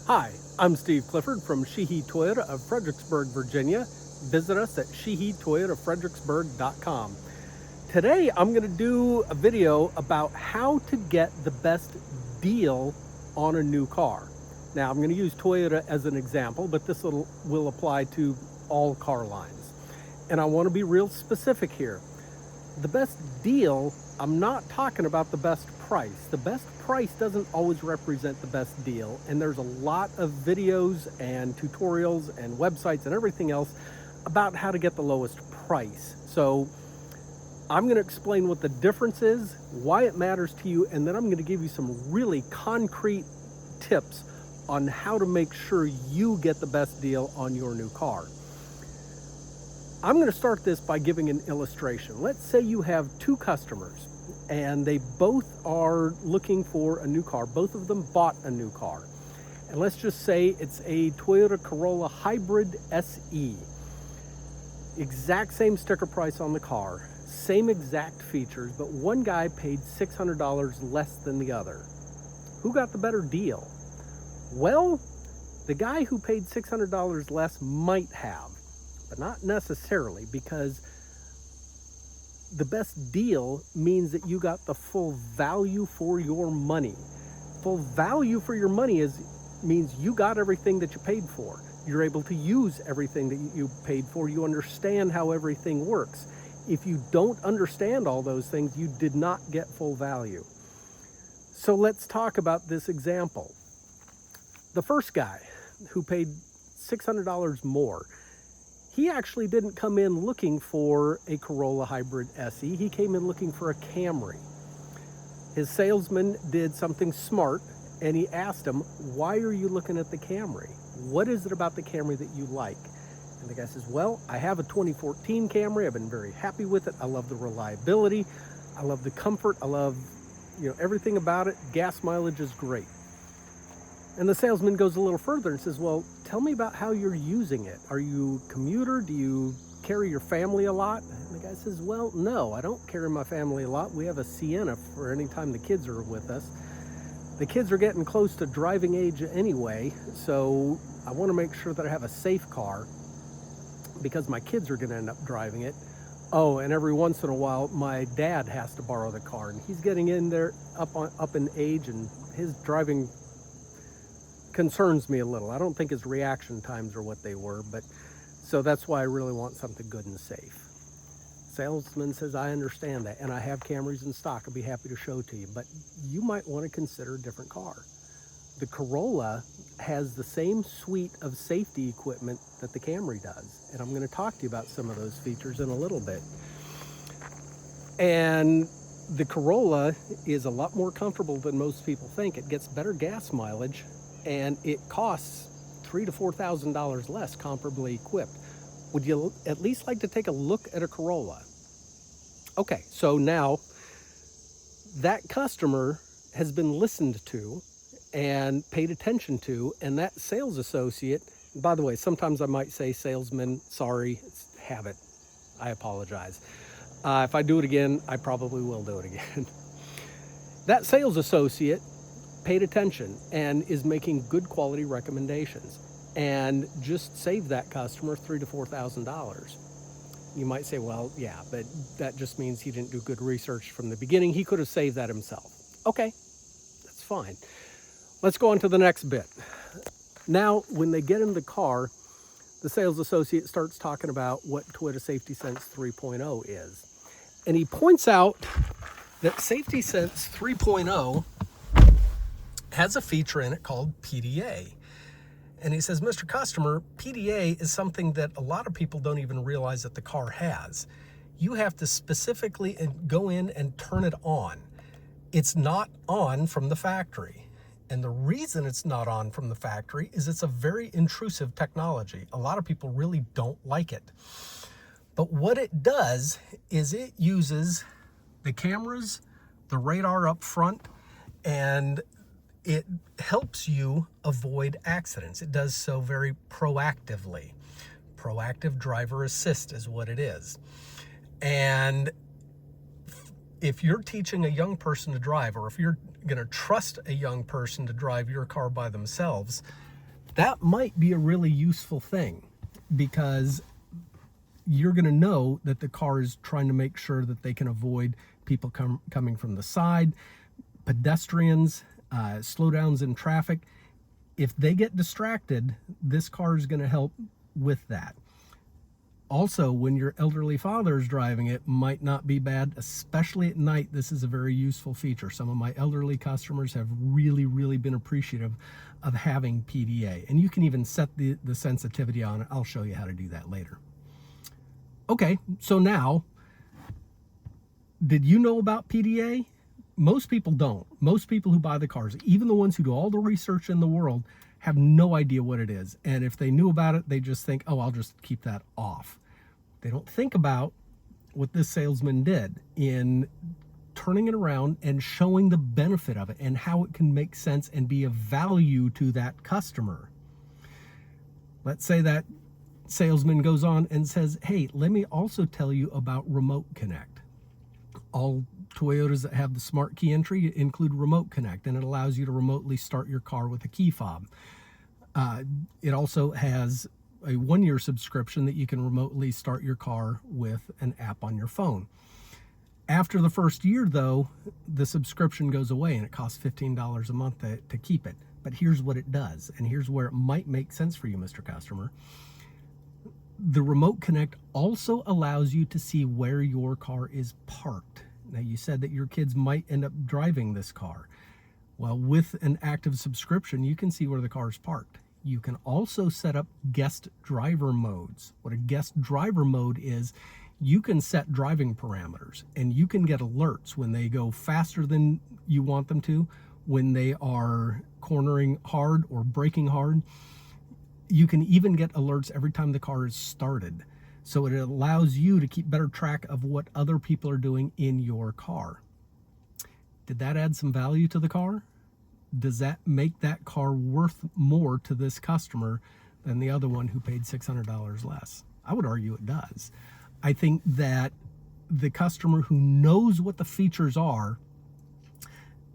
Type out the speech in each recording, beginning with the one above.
Hi, I'm Steve Clifford from Sheehy Toyota of Fredericksburg, Virginia. Visit us at sheehytoyotafredericksburg.com. Today I'm going to do a video about how to get the best deal on a new car. Now I'm going to use Toyota as an example, but this will apply to all car lines. And I want to be real specific here. The best deal, I'm not talking about the best price. The best price doesn't always represent the best deal, and there's a lot of videos and tutorials and websites and everything else about how to get the lowest price. So I'm going to explain what the difference is, why it matters to you, and then I'm going to give you some really concrete tips on how to make sure you get the best deal on your new car. I'm going to start this by giving an illustration. Let's say you have two customers and they both are looking for a new car. Both of them bought a new car. And let's just say it's a Toyota Corolla Hybrid SE. Exact same sticker price on the car, same exact features, but one guy paid $600 less than the other. Who got the better deal? Well, the guy who paid $600 less might have, but not necessarily, because the best deal means that you got the full value for your money. Full value for your money means you got everything that you paid for. You're able to use everything that you paid for. You understand how everything works. If you don't understand all those things, you did not get full value. So let's talk about this example. The first guy who paid $600 more, he actually didn't come in looking for a Corolla Hybrid SE. He came in looking for a Camry. His salesman did something smart and he asked him, why are you looking at the Camry? What is it about the Camry that you like? And the guy says, well, I have a 2014 Camry. I've been very happy with it. I love the reliability. I love the comfort. I love, everything about it. Gas mileage is great. And the salesman goes a little further and says, well, tell me about how you're using it. Are you a commuter? Do you carry your family a lot? And the guy says, well, no, I don't carry my family a lot. We have a Sienna for any time the kids are with us. The kids are getting close to driving age anyway, so I want to make sure that I have a safe car because my kids are going to end up driving it. Oh, and every once in a while, my dad has to borrow the car, and he's getting in there up in age, and his driving concerns me a little. I don't think his reaction times are what they were, but so that's why I really want something good and safe. Salesman says, I understand that, and I have Camrys in stock. I'll be happy to show to you, but you might want to consider a different car. The Corolla has the same suite of safety equipment that the Camry does, and I'm going to talk to you about some of those features in a little bit. And the Corolla is a lot more comfortable than most people think. It gets better gas mileage, and it costs $3,000 to $4,000 less comparably equipped. Would you at least like to take a look at a Corolla? Okay, so now that customer has been listened to and paid attention to, and that sales associate, by the way, sometimes I might say salesman, sorry, it's habit. I apologize. If I do it again, I probably will do it again. That sales associate paid attention and is making good quality recommendations and just saved that customer $3,000 to $4,000. You might say, well, yeah, but that just means he didn't do good research from the beginning. He could have saved that himself. Okay, that's fine. Let's go on to the next bit. Now, when they get in the car, the sales associate starts talking about what Toyota Safety Sense 3.0 is. And he points out that Safety Sense 3.0 has a feature in it called PDA. And he says, Mr. Customer, PDA is something that a lot of people don't even realize that the car has. You have to specifically go in and turn it on. It's not on from the factory. And the reason it's not on from the factory is it's a very intrusive technology. A lot of people really don't like it. But what it does is it uses the cameras, the radar up front, and it helps you avoid accidents. It does so very proactively. Proactive driver assist is what it is. And if you're teaching a young person to drive, or if you're going to trust a young person to drive your car by themselves, that might be a really useful thing, because you're going to know that the car is trying to make sure that they can avoid people coming from the side, pedestrians, slowdowns in traffic. If they get distracted, this car is going to help with that. Also, when your elderly father is driving, it might not be bad, especially at night. This is a very useful feature. Some of my elderly customers have really been appreciative of having PDA. And you can even set the sensitivity on it. I'll show you how to do that later. Okay, so now, did you know about PDA? Most people don't. Most people who buy the cars, even the ones who do all the research in the world, have no idea what it is. And if they knew about it, they just think, oh, I'll just keep that off. They don't think about what this salesman did in turning it around and showing the benefit of it and how it can make sense and be of value to that customer. Let's say that salesman goes on and says, hey, let me also tell you about Remote Connect. All Toyotas that have the smart key entry include Remote Connect, and it allows you to remotely start your car with a key fob. It also has a 1-year subscription that you can remotely start your car with an app on your phone. After the first year, though, the subscription goes away and it costs $15 a month to keep it. But here's what it does, and here's where it might make sense for you, Mr. Customer. The Remote Connect also allows you to see where your car is parked. Now, you said that your kids might end up driving this car. Well, with an active subscription, you can see where the car is parked. You can also set up guest driver modes. What a guest driver mode is, you can set driving parameters, and you can get alerts when they go faster than you want them to, when they are cornering hard or braking hard. You can even get alerts every time the car is started. So it allows you to keep better track of what other people are doing in your car. Did that add some value to the car? Does that make that car worth more to this customer than the other one who paid $600 less? I would argue it does. I think that the customer who knows what the features are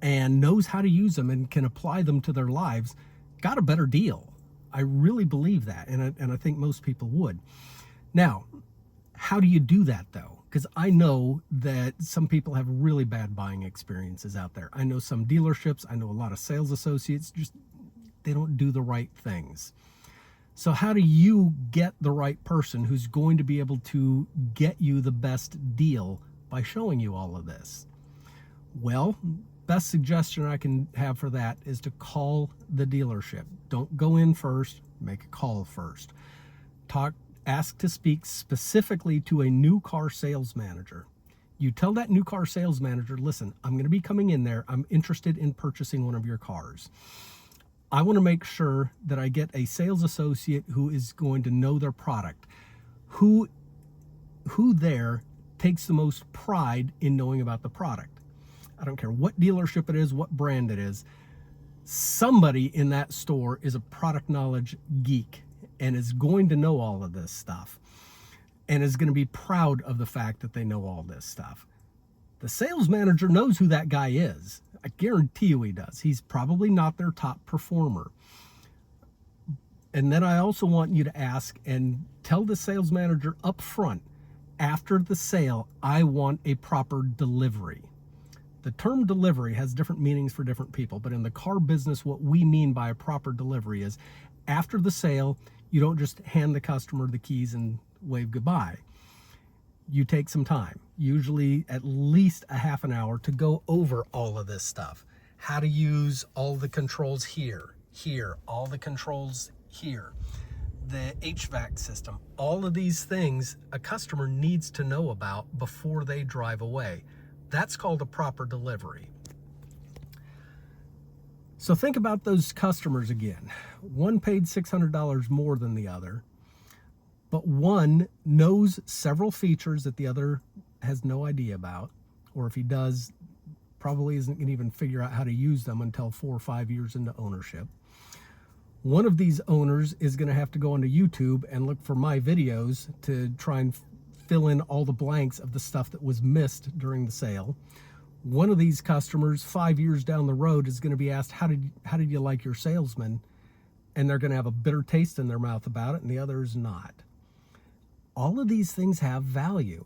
and knows how to use them and can apply them to their lives got a better deal. I really believe that, and I think most people would. Now, how do you do that, though? Because I know that some people have really bad buying experiences out there. I know some dealerships, I know a lot of sales associates, just they don't do the right things. So how do you get the right person who's going to be able to get you the best deal by showing you all of this? Well, best suggestion I can have for that is to call the dealership. Don't go in first, make a call first. Ask to speak specifically to a new car sales manager. You tell that new car sales manager, listen, I'm going to be coming in there. I'm interested in purchasing one of your cars. I want to make sure that I get a sales associate who is going to know their product. Who there takes the most pride in knowing about the product? I don't care what dealership it is, what brand it is. Somebody in that store is a product knowledge geek and is going to know all of this stuff and is going to be proud of the fact that they know all this stuff. The sales manager knows who that guy is. I guarantee you he does. He's probably not their top performer. And then I also want you to ask and tell the sales manager up front, after the sale, I want a proper delivery. The term delivery has different meanings for different people, but in the car business, what we mean by a proper delivery is after the sale, you don't just hand the customer the keys and wave goodbye. You take some time, usually at least a half an hour, to go over all of this stuff. How to use all the controls here, all the controls here, the HVAC system, all of these things a customer needs to know about before they drive away. That's called a proper delivery. So think about those customers again. One paid $600 more than the other, but one knows several features that the other has no idea about, or if he does, probably isn't going to even figure out how to use them until 4 or 5 years into ownership. One of these owners is going to have to go onto YouTube and look for my videos to try and fill in all the blanks of the stuff that was missed during the sale. One of these customers 5 years down the road is going to be asked, how did you like your salesman? and they're going to have a bitter taste in their mouth about it, and the other is not. All of these things have value,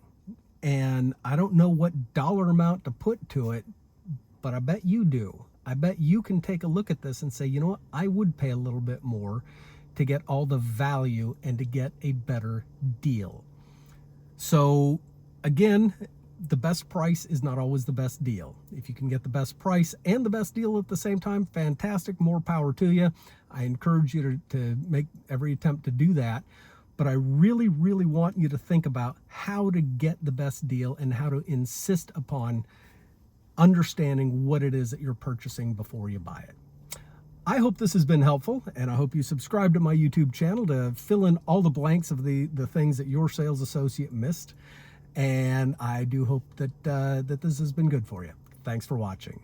and I don't know what dollar amount to put to it, but I bet you do. I bet you can take a look at this and say, you know what, I would pay a little bit more to get all the value and to get a better deal. So again, the best price is not always the best deal. If you can get the best price and the best deal at the same time, fantastic, more power to you. I encourage you to make every attempt to do that. But I really, really want you to think about how to get the best deal and how to insist upon understanding what it is that you're purchasing before you buy it. I hope this has been helpful, and I hope you subscribe to my YouTube channel to fill in all the blanks of the things that your sales associate missed. And I do hope that this has been good for you. Thanks for watching.